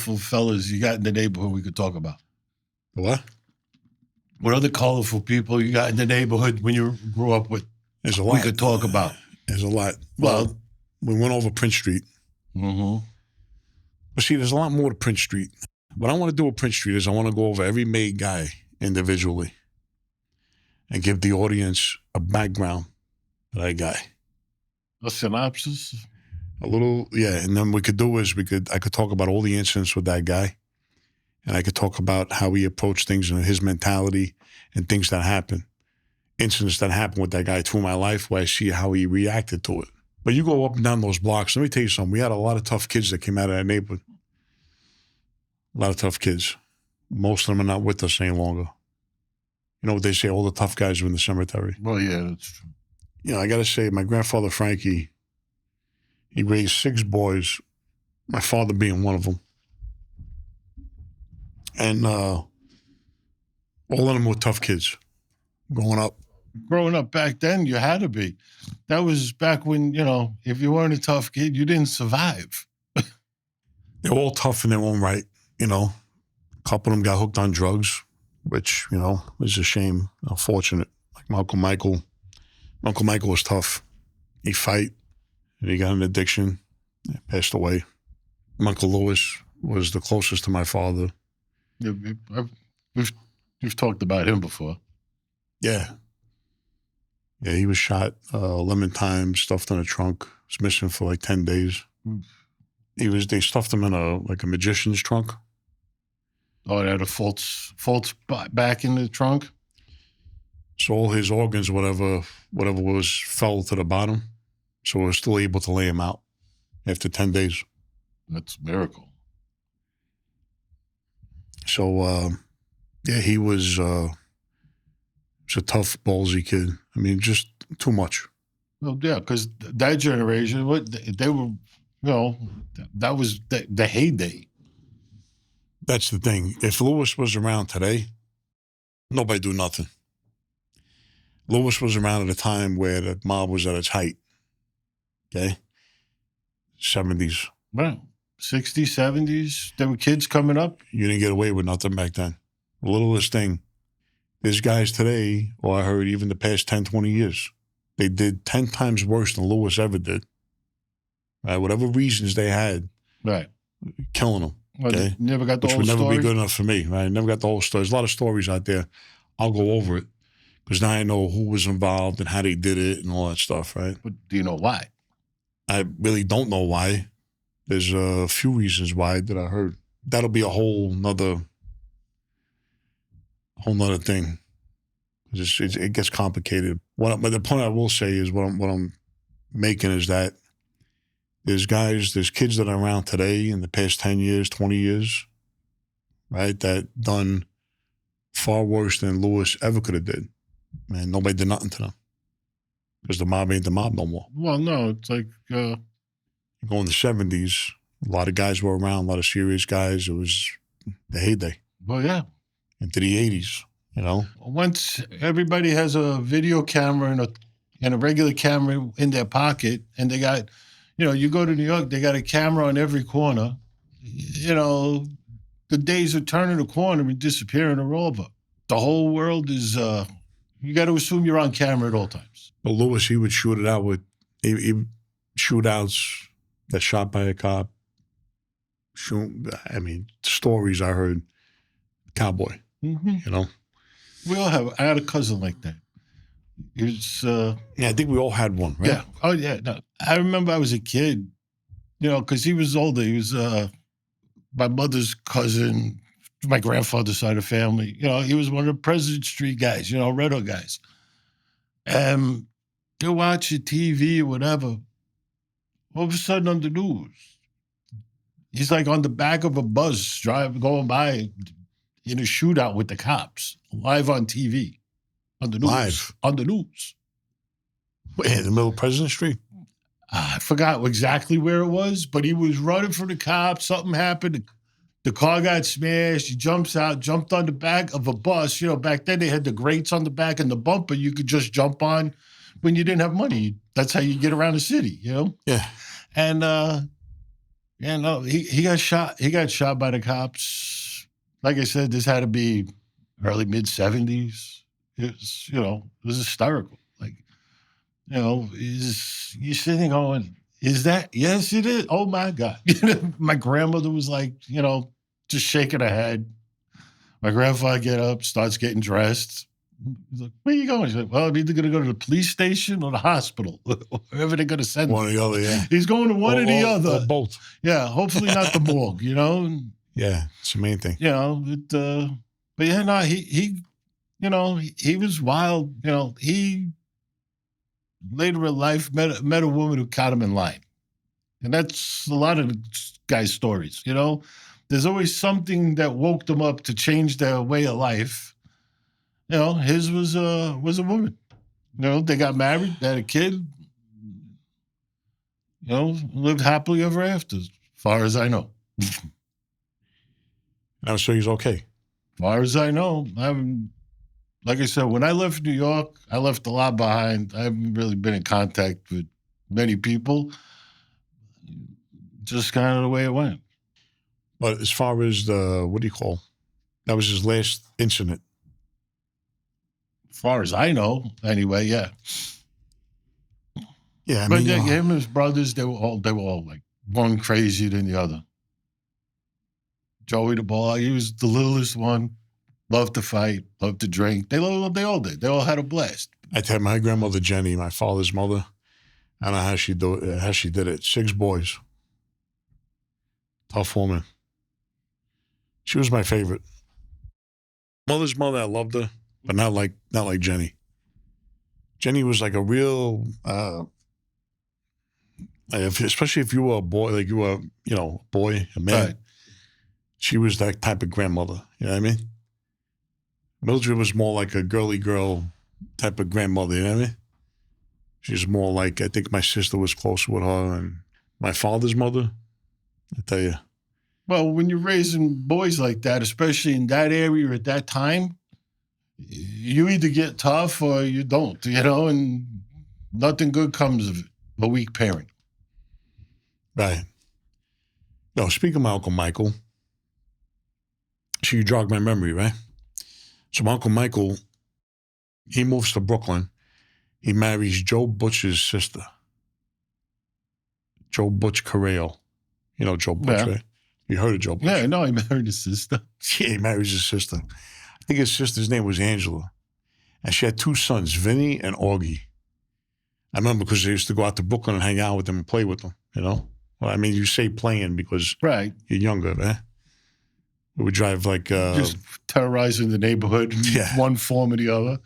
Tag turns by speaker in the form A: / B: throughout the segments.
A: colorful fellas you got in the neighborhood we could talk about?
B: What?
A: What other colorful people you got in the neighborhood when you grew up with?
B: There's a lot.
A: We could talk about.
B: There's a lot. Well, we went over Prince Street.
A: Mm-hmm.
B: But see, there's a lot more to Prince Street. What I want to do with Prince Street is I want to go over every made guy individually and give the audience a background of that guy.
A: A synopsis?
B: A little, yeah. And then we could do is I could talk about all the incidents with that guy. And I could talk about how he approached things and his mentality and things that happen. Incidents that happened with that guy through my life where I see how he reacted to it. But you go up and down those blocks, let me tell you something. We had a lot of tough kids that came out of that neighborhood. A lot of tough kids. Most of them are not with us any longer. You know what they say, all the tough guys are in the cemetery.
A: Well, yeah, that's true.
B: You know, I got to say, my grandfather, Frankie, he raised 6 boys, my father being one of them. And all of them were tough kids growing up.
A: Growing up back then, you had to be. That was back when, you know, if you weren't a tough kid, you didn't survive.
B: They were all tough in their own right, you know. A couple of them got hooked on drugs, which, you know, is a shame, unfortunate. Like my Uncle Michael. My Uncle Michael was tough. He fight, and he got an addiction, passed away. My Uncle Lewis was the closest to my father.
A: Yeah, we've talked about him before.
B: Yeah. Yeah, he was shot 11 times, stuffed in a trunk. Was missing for like 10 days. They stuffed him in a magician's trunk.
A: Oh, it had a false back in the trunk?
B: So all his organs, whatever was, fell to the bottom. So we were still able to lay him out after 10 days.
A: That's a miracle.
B: So, yeah, he was a tough, ballsy kid. I mean, just too much.
A: Well, yeah, because that generation, they were, you know, that was the heyday.
B: That's the thing. If Lewis was around today, nobody do nothing. Lewis was around at a time where the mob was at its height. Okay? 70s.
A: Right. 60s, 70s. There were kids coming up.
B: You didn't get away with nothing back then. The littlest thing. There's guys today, or I heard even the past 10, 20 years, they did 10 times worse than Lewis ever did. Right? Whatever reasons they had.
A: Right.
B: Killing them.
A: Well,
B: okay?
A: Never got the
B: Which
A: whole
B: would never
A: story?
B: be good enough for me. Right? Never got the whole story. There's a lot of stories out there. I'll go over it. Because now I know who was involved and how they did it and all that stuff, right?
A: But do you know why?
B: I really don't know why. There's a few reasons why that I heard. That'll be a whole nother thing. It gets complicated. But the point I will say is what I'm making is that there's kids that are around today in the past 10 years, 20 years, right, that done far worse than Lewis ever could have did. Man, nobody did nothing to them. Because the mob ain't the mob no more.
A: Well, no, it's like...
B: You go in the 70s, a lot of guys were around, a lot of serious guys. It was the heyday.
A: Well, yeah.
B: Into the 80s, you know?
A: Once everybody has a video camera and a regular camera in their pocket, and they got, you know, you go to New York, they got a camera on every corner. You know, the days of turning a corner and disappearing are over. The whole world is, you got to assume you're on camera at all times.
B: But Lewis, he would shoot it out with shootouts, got shot by a cop. Stories I heard. Cowboy, you know?
A: I had a cousin like that. He was...
B: I think we all had one, right?
A: Yeah. Oh, yeah. No, I remember I was a kid, you know, because he was older. He was my mother's cousin, my grandfather's side of the family. You know, he was one of the President Street guys, you know, Red Hook guys. And you're watching TV or whatever. All of a sudden on the news, he's like on the back of a bus going by in a shootout with the cops, live on TV, on the news.
B: Live?
A: On the news.
B: Wait, in the middle of President Street?
A: I forgot exactly where it was, but he was running from the cops. Something happened. The car got smashed. He jumps out, jumped on the back of a bus. You know, back then they had the grates on the back and the bumper you could just jump on when you didn't have money. That's how you get around the city, you know?
B: Yeah.
A: And Yeah, no, he got shot. He got shot by the cops. Like I said, this had to be early mid-70s. It was, it was hysterical. Like, you're sitting going, is that? Yes, it is. Oh my God. My grandmother was like, just shaking her head. My grandfather get up, starts getting dressed. He's like, where are you going? He's like, well, I'm either going to go to the police station or the hospital, wherever they're going to send
B: One or
A: me.
B: the other, yeah.
A: He's going to one or the
B: Or
A: other.
B: both.
A: Yeah, hopefully not the morgue,
B: Yeah, it's the main thing.
A: But yeah, no, he was wild. He later in life met a woman who caught him in line. And that's a lot of the guys' stories, There's always something that woke them up to change their way of life. His was a woman. They got married, they had a kid, lived happily ever after, as far as I know.
B: And I'm sure he's okay.
A: As far as I know, like I said, when I left New York, I left a lot behind. I haven't really been in contact with many people. Just kind of the way it went.
B: But as far as what do you call? That was his last incident.
A: As far as I know, anyway, yeah.
B: Yeah, I
A: But
B: mean,
A: him and his brothers, they were all like one crazier than the other. Joey the ball, he was the littlest one. Loved to fight, loved to drink. They all did. They all had a blast.
B: I tell my grandmother Jenny, my father's mother, I don't know how she did it. 6 boys. Tough woman. She was my favorite. Mother's mother, I loved her, but not like Jenny. Jenny was like a real, especially if you were a boy, like you were, a boy, a man.
A: Right.
B: She was that type of grandmother. You know what I mean? Mildred was more like a girly girl type of grandmother. You know what I mean? She's more like, I think my sister was closer with her, and my father's mother, I tell you.
A: Well, when you're raising boys like that, especially in that area at that time, you either get tough or you don't, and nothing good comes of it. A weak parent.
B: Right. No, speaking of my Uncle Michael, so you jogged my memory, right? So my Uncle Michael, he moves to Brooklyn. He marries Joe Butch's sister. Joe Butch Correo. You know Joe Butch, right? You heard of Joe Butch?
A: Yeah, no, he married his sister.
B: Yeah, he marries his sister. I think his sister's name was Angela. And she had 2 sons, Vinny and Augie. I remember because they used to go out to Brooklyn and hang out with them and play with them, Well, I mean, you say playing because
A: right.
B: You're younger, man. We would drive like...
A: just terrorizing the neighborhood in one form or the other.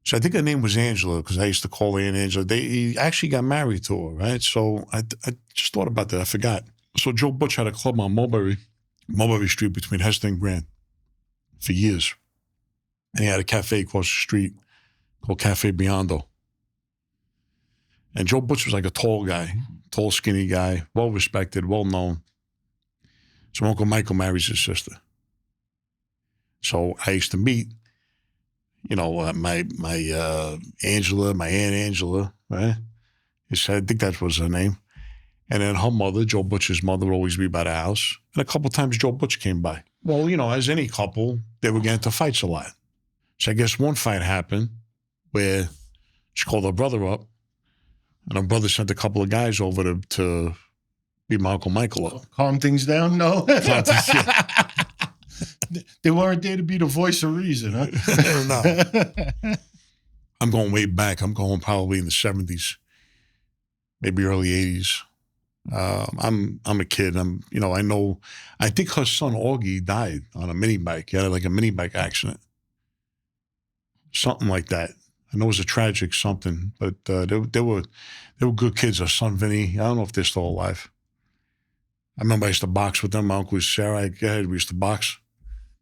B: So I think her name was Angela because I used to call her Aunt Angela. He actually got married to her, right? So I just thought about that. I forgot. So Joe Butch had a club on Mulberry Street between Hester and Grand for years. And he had a cafe across the street called Cafe Biondo. And Joe Butch was like a tall guy, tall, skinny guy, well-respected, well-known. So Uncle Michael marries his sister. So I used to meet, my Angela, my Aunt Angela, right? I think that was her name. And then her mother, Joe Butch's mother, would always be by the house. And a couple of times Joe Butch came by. Well, as any couple, they would get into fights a lot. So I guess one fight happened where she called her brother up, and her brother sent a couple of guys over to beat my Uncle Michael up.
A: Calm things down? No. They weren't there to be the voice of reason, huh?
B: No. I'm going way back. I'm going probably in the 70s, maybe early 80s. I'm a kid. I think her son Augie died on a mini bike. He had like a mini bike accident. Something like that. I know it was a tragic something, but they were good kids. Her son Vinny, I don't know if they're still alive. I remember I used to box with them. My uncle was Sarah. We used to box.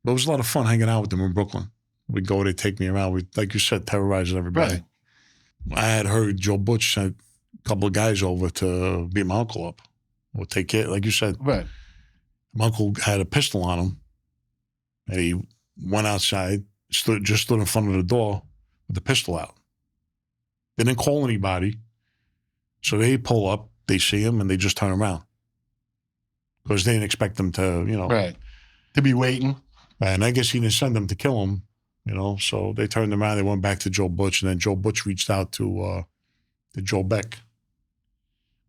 B: But it was a lot of fun hanging out with them in Brooklyn. We'd go, they'd take me around. We, like you said, terrorizing everybody.
A: Right.
B: I had heard Joe Butch sent a couple of guys over to beat my uncle up or take care, like you said.
A: Right.
B: My uncle had a pistol on him, and he went outside, stood in front of the door with the pistol out. They didn't call anybody, so they pull up, they see him, and they just turn around. because they didn't expect them to,
A: Right. To be waiting.
B: And I guess he didn't send them to kill him, So they turned around, they went back to Joe Butch, and then Joe Butch reached out to Joe Beck.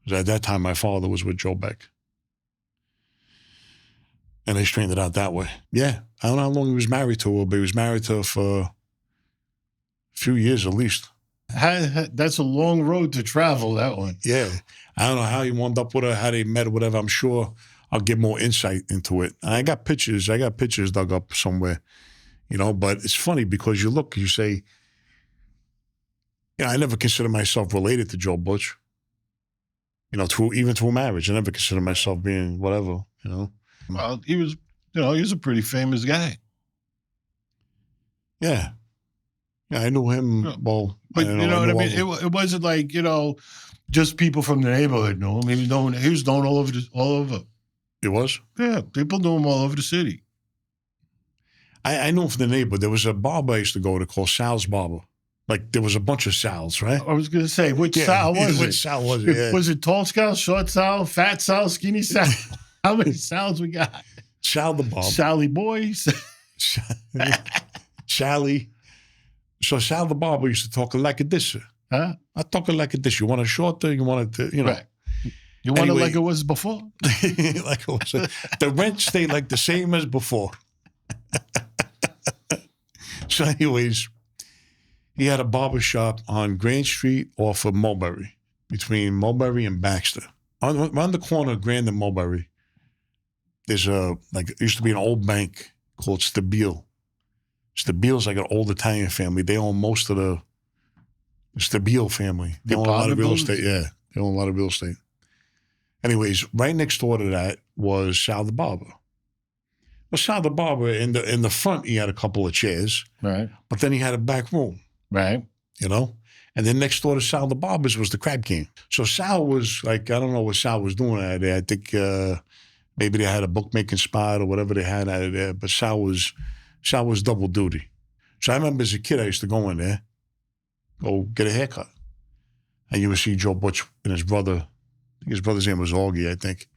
B: Because at that time, my father was with Joe Beck. And they straightened it out that way. Yeah. I don't know how long he was married to her, but he was married to her for a few years at least.
A: That's a long road to travel, that one.
B: Yeah. I don't know how he wound up with her, how they met or whatever. I'm sure I'll get more insight into it. And I got pictures dug up somewhere, but it's funny because you say, I never consider myself related to Joe Butch. Even through marriage. I never consider myself being whatever,
A: Well, he was a pretty famous guy.
B: Yeah. Yeah, I knew him. Well,
A: but you know what I mean? It wasn't like, just people from the neighborhood knew him. He was known all over.
B: It was?
A: Yeah, people knew him all over the city.
B: I knew him from the neighborhood. There was a barber I used to go to called Sal's Barber. Like, there was a bunch of Sal's, right?
A: I was going to say, which Sal was it?
B: Which Sal was it? Yeah.
A: Was it tall Sal, short Sal, fat Sal, skinny Sal? How many Sals we got?
B: Sal the Barber.
A: Sally Boys.
B: Sally. So Sal the Barber used to talk like this.
A: Huh?
B: I talk like this. You want it shorter? You want it to,
A: Right. You want it like it was before?
B: Like it was. The rent stayed like the same as before. So anyways, he had a barber shop on Grand Street off of Mulberry, between Mulberry and Baxter. On the corner of Grand and Mulberry, there's it used to be an old bank called Stabile. Stabile's like an old Italian family. They own most of the Stabile family. They own a lot of real estate. Yeah, they own a lot of real estate. Anyways, right next door to that was Sal the Barber. Well, Sal the Barber, in the front, he had a couple of chairs.
A: Right.
B: But then he had a back room.
A: Right.
B: And then next door to Sal the Barber's was the Crab King. So Sal was like, I don't know what Sal was doing out there. I think maybe they had a bookmaking spot or whatever they had out of there. But Sal was double duty. So I remember as a kid, I used to go in there, go get a haircut. And you would see Joe Butch and his brother, I think his brother's name was Augie, I think,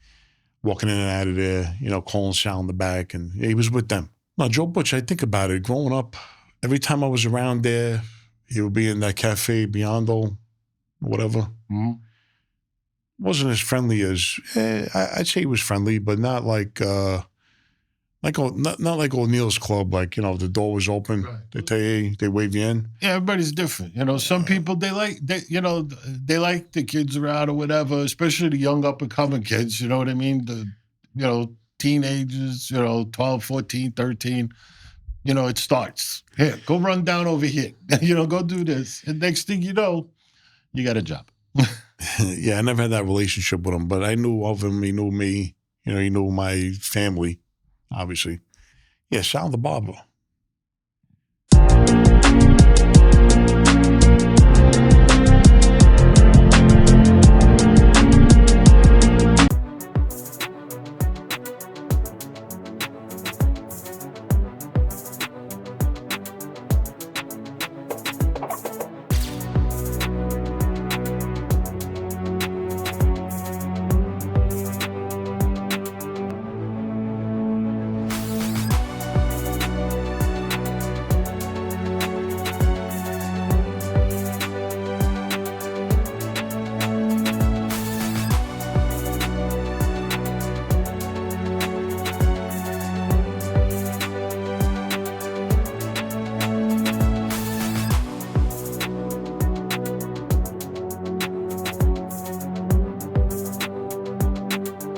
B: walking in and out of there, calling Sal in the back. And he was with them. Now, Joe Butch, I think about it, growing up, every time I was around there, he would be in that cafe, Biondo, whatever.
A: Mm-hmm.
B: Wasn't as friendly as, I'd say he was friendly, but not like, not like O'Neill's Club, like, the door was open. Right. They tell you, they wave you in.
A: Yeah, everybody's different. Some people, they like the kids around or whatever, especially the young up-and-coming kids, you know what I mean? The, teenagers, 12, 14, 13. It starts. Here, go run down over here. Go do this. And next thing you know, you got a job.
B: Yeah, I never had that relationship with him, but I knew of him. He knew me. He knew my family, obviously. Yeah, Sal the Barber.